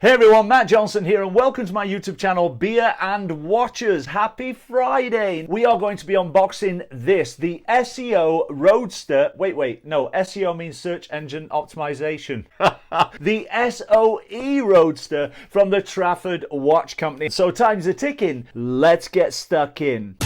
Hey everyone, Matt Johnson here and welcome to my YouTube channel, Beer and Watches. Happy Friday! We are going to be unboxing this, the SEO Roadster. No, SEO means search engine optimization. The SOE Roadster from the Trafford Watch Company. So time's a ticking, let's get stuck in.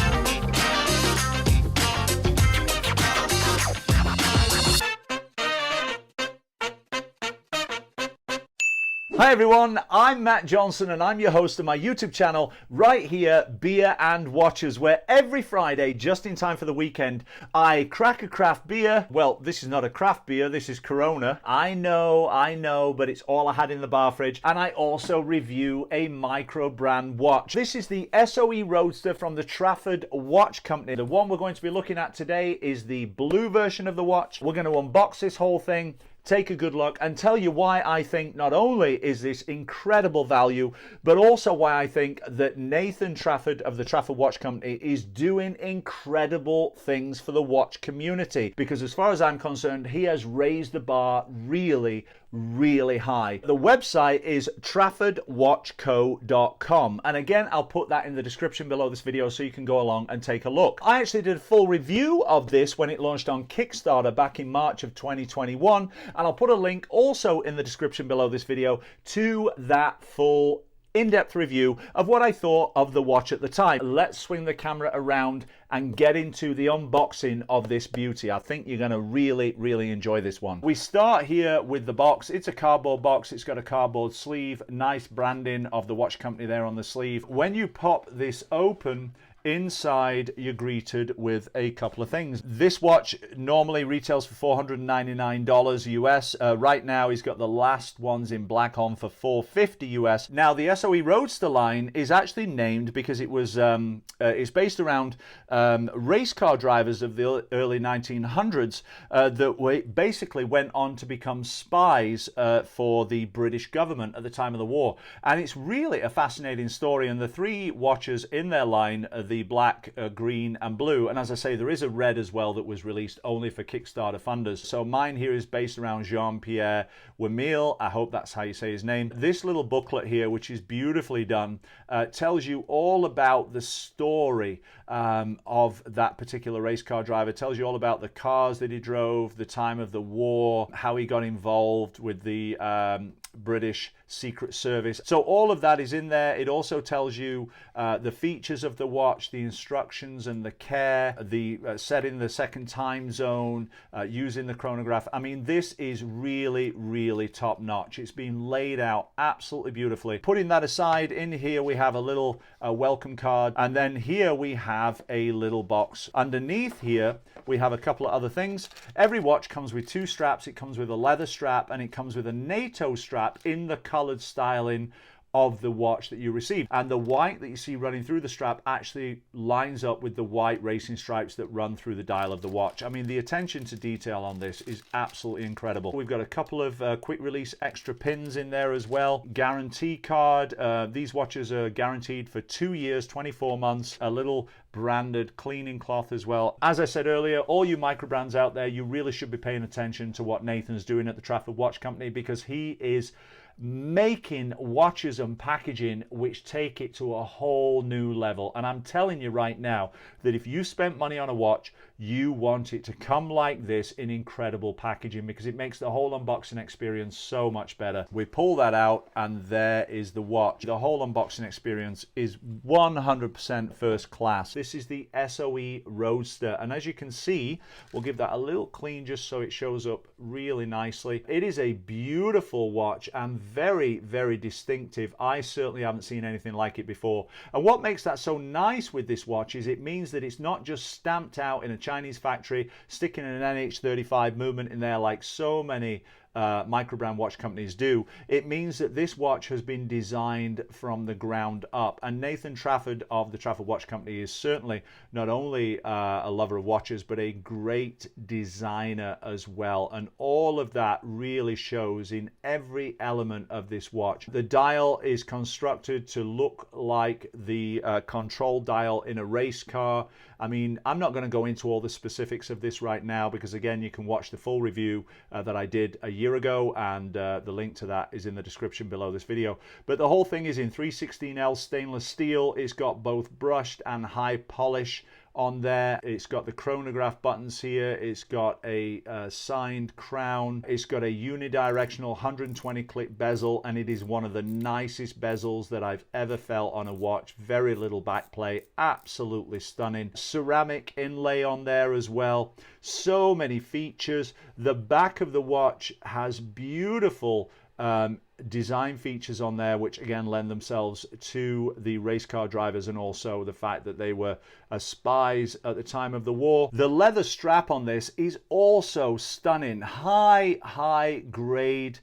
Hi everyone, I'm Matt Johnson and I'm your host of my YouTube channel right here, Beer and Watches, where every Friday, just in time for the weekend, I crack a craft beer. Well, this is not a craft beer, this is Corona. I know, but it's all I had in the bar fridge. And I also review a Microbrand watch. This is the SOE Roadster from the Trafford Watch Company. The one we're going to be looking at today is the blue version of the watch. We're going to unbox this whole thing, take a good look, and tell you why I think not only is this incredible value, but also why I think that Nathan Trafford of the Trafford Watch Company is doing incredible things for the watch community. Because as far as I'm concerned, he has raised the bar really high. The website is traffordwatchco.com, and again I'll put that in the description below this video so you can go along and take a look. I actually did a full review of this when it launched on Kickstarter back in March of 2021, and I'll put a link also in the description below this video to that full in-depth review of what I thought of the watch at the time. Let's swing the camera around and get into the unboxing of this beauty. I think you're going to really enjoy this one. We start here with the box. It's a cardboard box. It's got a cardboard sleeve, nice branding of the watch company there on the sleeve. When you pop this open, inside you're greeted with a couple of things. This watch normally retails for $499 US. Right now he's got the last ones in black on for $450 US. Now the SOE Roadster line is actually named because it was it's based around race car drivers of the early 1900s that basically went on to become spies for the British government at the time of the war. And it's really a fascinating story, and the three watches in their line are the black, green and blue, and as I say, there is a red as well that was released only for Kickstarter funders. So mine here is based around Jean-Pierre Wemille. I hope that's how you say his name. This little booklet here, which is beautifully done, tells you all about the story of that particular race car driver. It tells you all about the cars that he drove, the time of the war, how he got involved with the British Secret Service. So all of that is in there. It also tells you the features of the watch, the instructions and the care, the setting the second time zone, using the chronograph. I mean, this is really top notch. It's been laid out absolutely beautifully. Putting that aside, in here we have a little welcome card, and then here we have a little box. Underneath here we have a couple of other things. Every watch comes with two straps. It comes with a leather strap and it comes with a NATO strap in the colored styling of the watch that you receive, and the white that you see running through the strap actually lines up with the white racing stripes that run through the dial of the watch. I mean, the attention to detail on this is absolutely incredible. We've got a couple of quick release extra pins in there as well. Guarantee card. These watches are guaranteed for 2 years, 24 months. A little branded cleaning cloth as well. As I said earlier, all you microbrands out there, you really should be paying attention to what Nathan's doing at the Trafford Watch Company, because he is making watches and packaging which take it to a whole new level. And I'm telling you right now that if you spent money on a watch, you want it to come like this in incredible packaging, because it makes the whole unboxing experience so much better. We pull that out and there is the watch. The whole unboxing experience is 100% first class. This is the SOE Roadster, and as you can see, we'll give that a little clean just so it shows up really nicely. It is a beautiful watch and very distinctive. I certainly haven't seen anything like it before. And what makes that so nice with this watch is it means that it's not just stamped out in a Chinese factory, sticking an NH35 movement in there like so many Microbrand watch companies do. It means that this watch has been designed from the ground up, and Nathan Trafford of the Trafford Watch Company is certainly not only a lover of watches but a great designer as well, and all of that really shows in every element of this watch. The dial is constructed to look like the control dial in a race car. I mean, I'm not going to go into all the specifics of this right now because again, you can watch the full review that I did a year year ago, and the link to that is in the description below this video. But the whole thing is in 316L stainless steel. It's got both brushed and high polish on there. It's got the chronograph buttons here. It's got a signed crown. It's got a unidirectional 120 click bezel, and it is one of the nicest bezels that I've ever felt on a watch. Very little backplay, absolutely stunning. Ceramic inlay on there as well. So many features. The back of the watch has beautiful design features on there, which again lend themselves to the race car drivers, and also the fact that they were spies at the time of the war. The leather strap on this is also stunning. High grade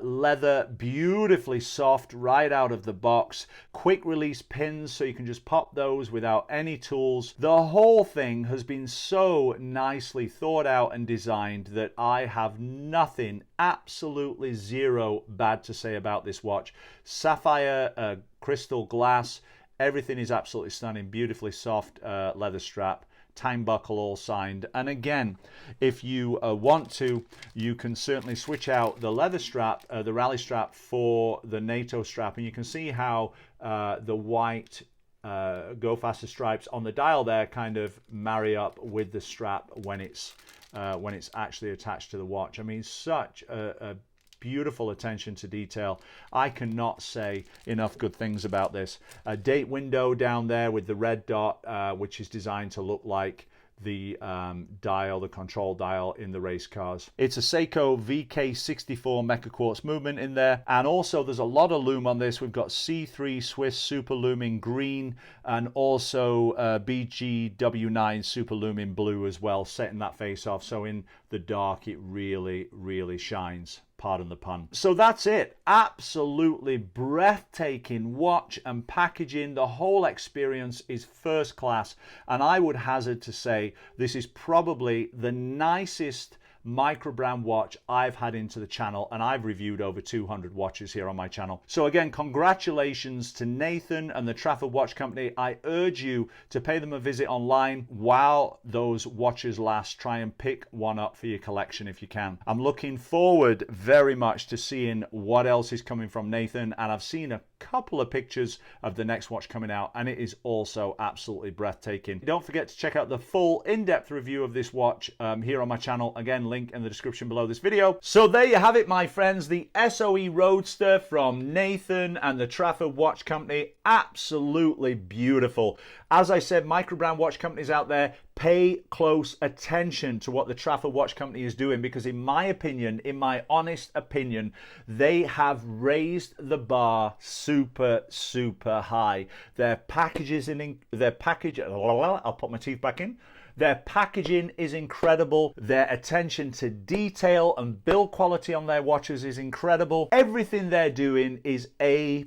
leather, beautifully soft right out of the box. Quick release pins, so you can just pop those without any tools. The whole thing has been so nicely thought out and designed that I have nothing, absolutely zero bad to say about this watch. Sapphire crystal glass, everything is absolutely stunning. Beautifully soft leather strap. Time buckle all signed. And again, if you want to, you can certainly switch out the leather strap, the rally strap, for the NATO strap, and you can see how the white Go Faster stripes on the dial there kind of marry up with the strap when it's actually attached to the watch. I mean, such a beautiful attention to detail. I cannot say enough good things about this. A date window down there with the red dot, which is designed to look like the dial, the control dial in the race cars. It's a Seiko VK64 Mecha Quartz movement in there, and also there's a lot of lume on this. We've got C3 Swiss Super Lume in green, and also BGW9 Super Lume in blue as well, setting that face off, so in the dark it really shines. Pardon the pun. So that's it. Absolutely breathtaking watch and packaging. The whole experience is first class, and I would hazard to say this is probably the nicest Microbrand watch I've had into the channel, and I've reviewed over 200 watches here on my channel. So again, congratulations to Nathan and the Trafford Watch Company. I urge you to pay them a visit online while those watches last. Try and pick one up for your collection if you can. I'm looking forward very much to seeing what else is coming from Nathan, and I've seen a couple of pictures of the next watch coming out, and it is also absolutely breathtaking. Don't forget to check out the full in-depth review of this watch here on my channel. Again, link in the description below this video. So there you have it, my friends, the SOE Roadster from Nathan and the Trafford Watch Company. Absolutely beautiful. As I said, Microbrand Watch Companies out there, pay close attention to what the Trafford Watch Company is doing, because in my opinion, in my honest opinion, they have raised the bar super high. Their packages I'll put my teeth back in. Their packaging is incredible. Their attention to detail and build quality on their watches is incredible. Everything they're doing is A++.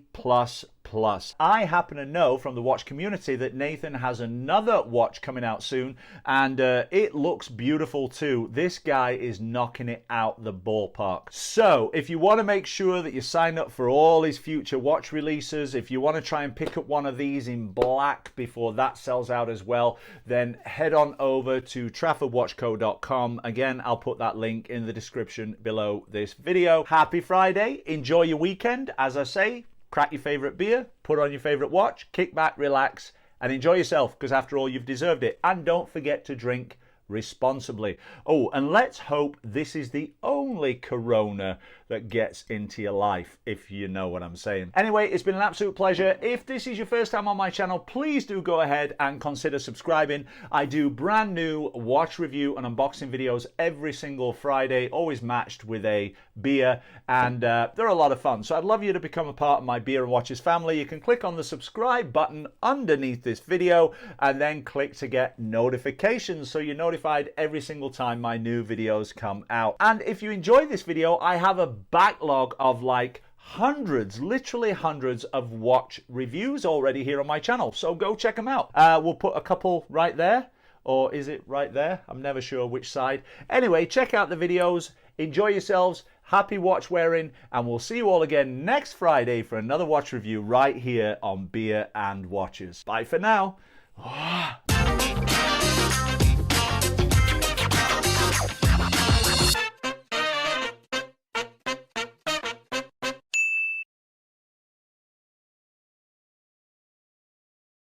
I happen to know from the watch community that Nathan has another watch coming out soon, and it looks beautiful too. This guy is knocking it out the ballpark. So if you want to make sure that you sign up for all his future watch releases, if you want to try and pick up one of these in black before that sells out as well, then head on over to traffordwatchco.com. Again, I'll put that link in the description below this video. Happy Friday. Enjoy your weekend. As I say, crack your favorite beer, put on your favorite watch, kick back, relax, and enjoy yourself, because after all, you've deserved it. And don't forget to drink responsibly. Oh, and let's hope this is the only Corona that gets into your life, if you know what I'm saying. Anyway, it's been an absolute pleasure. If this is your first time on my channel, please do go ahead and consider subscribing. I do brand new watch review and unboxing videos every single Friday, always matched with a beer, and they're a lot of fun. So I'd love you to become a part of my Beer and Watches family. You can click on the subscribe button underneath this video and then click to get notifications, so you're notified every single time my new videos come out. And if you enjoy this video, I have a backlog of like hundreds, literally hundreds of watch reviews already here on my channel, so go check them out. We'll put a couple right there, or is it right there? I'm never sure which side. Anyway, check out the videos, enjoy yourselves, happy watch wearing, and we'll see you all again next Friday for another watch review right here on Beer and Watches. Bye for now.